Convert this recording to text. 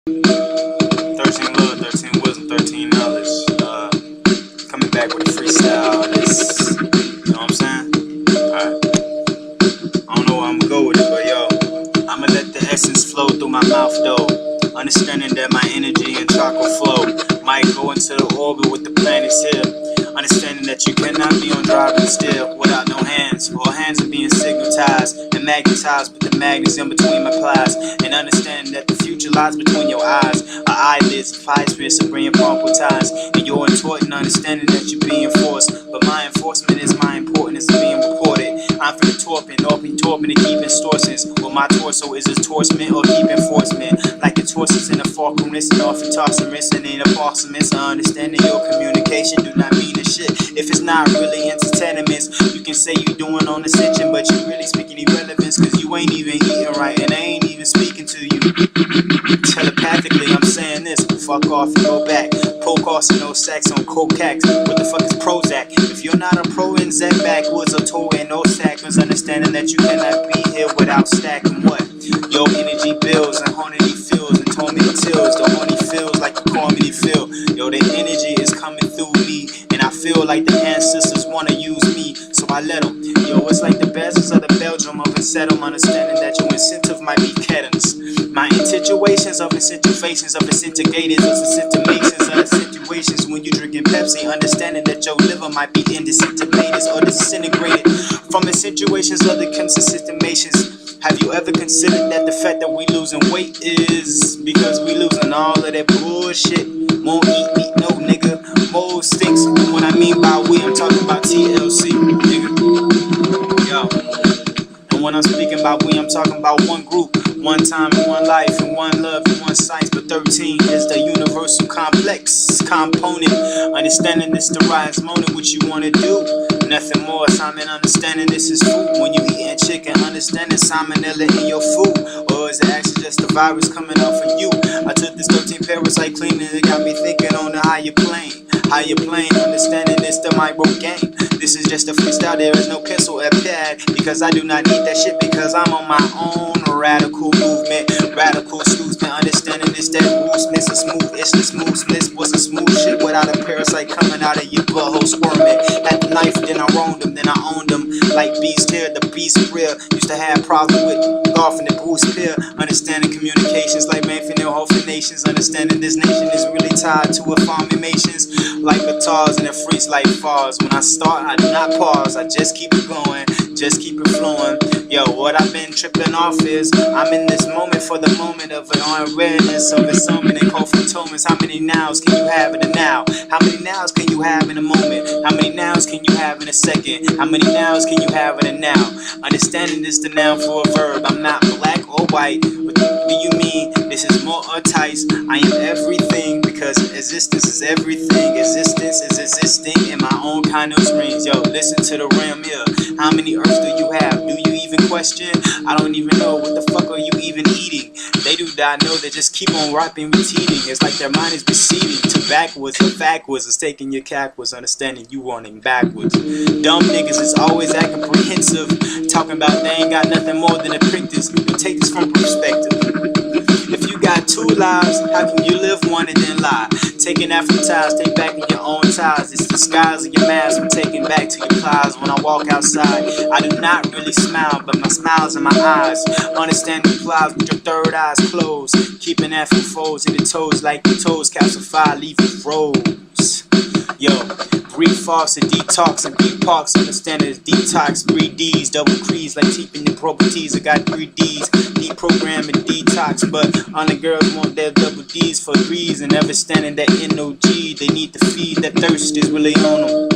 13 love, 13 wisdom, 13 knowledge. Coming back with a freestyle. This, you know what I'm saying? Alright. I don't know where I'm gonna go with it, but yo, I'ma let the essence flow through my mouth though. Understanding that my energy and chakra flow might go into the orbit with the planets here. Understanding that you cannot be on driving still without no hands, or hands are being signetized and magnetized with the magnets in between my plies. And understanding that the future lies between your eyes, our eyelids, fire spirits are bringing powerful ties. And you're important, understanding that you're being forced, but my enforcement is my importance being reported. I'm for the torping and keep extortions. Well, my torso is a torchment or keep enforcement. Like the torsos in a fulcrum, listen off and tossing, missing in a parsiments. Understanding your communication do not mean a shit if it's not really entertainments. You can say you doing on ascension, but you really speaking irrelevance, cause you ain't even eating right and I ain't even speaking to you. Telepathically, I'm saying this. Fuck off and go back. Procost and no sex on cocax. What the fuck is Prozac? If you're not a pro in Z backwards or toe and no sackers, understanding that you cannot be here without stacking what? Your energy bills and horny feels and tormenty tills. The horny feels like the comedy feel. Yo, the energy is coming through me, and I feel like the ancestors wanna use me, so I let them. Yo, it's like the bezels of the Belgium of Insetum, understanding that your incentive might be kettons. My intentuations of incentuations of disintegrators, or disintegrations of the situations when you drinking Pepsi, understanding that your liver might be in disintegrators or disintegrated from the situations of the consistemations. Have you ever considered that the fact that we losing weight is because we losing all of that bullshit? Won't eat no nigga, mold stinks. What I mean by we, I'm talking about TLC, nigga. Yo. And when I'm speaking about we, I'm talking about one group, one time and one life and one love and one science. But 13 is the universal complex component. Understanding this the rise moment, what you wanna do. Nothing more, Simon, understanding this is food. When you eating chicken, understanding salmonella in your food. Or is it actually just the virus coming off of you? I took this 13 parasite cleaning, it got me thinking on the higher plane. Higher plane, understanding this the micro game. This is just a freestyle, there is no pencil or pad, because I do not need that shit, because I'm on my own radical movement. Radical snoozement, understanding this that rootsness, a smooth itch, the smoothness. What's a smooth shit without a parasite coming out of your butthole squirming? Had the knife, then I roamed them, then I owned them. Like beast here, the beast real. Used to have problems with golf and the Bruce Pill. Understanding communications like Manfinill, Hofin nations. Understanding this nation is really tied to a farming nations. Like guitars and it freaks like falls. When I start, I do not pause. I just keep it going, just keep it flowing. Yo, what I've been tripping off is I'm in this moment for the moment of an awareness of it. So many co-phantomas. How many nows can you have in a now? How many nows can you have in a moment? How many nows can you have in a second? How many nows can you have in a now? Understanding this the noun for a verb. I'm not black or white. What do you mean? This is more tights. I am everything because existence is everything. Existence is existing in my own kind of screens. Yo, listen to the rim here. How many earths do you have? Do you even question? I don't even know. What the fuck are you even eating? They do not know. They just keep on rapping, repeating. It's like their mind is receding to backwards. The backwards is taking your cackwards. Understanding you running backwards. Dumb niggas is always acting comprehensive. Talking about they ain't got nothing more than a practice. You take this from perspective. If you got two lives, how can you live one and then lie? Taking that from ties, take back in your own ties. It's the skies of your mask from taking back to your plies. When I walk outside, I do not really smile, but my smile's in my eyes. Understanding flies with your third eyes closed. Keeping that from folds in your toes like your toes calcify, leave you froze. Yo, breathe fast and detox and beat parks. Understanding it's detox, 3Ds, double crease like keeping your properties. I got 3Ds, deprogram and detox, but all the girls want their double Ds for threes and understanding that NOG. They need to feed that thirst is really on them.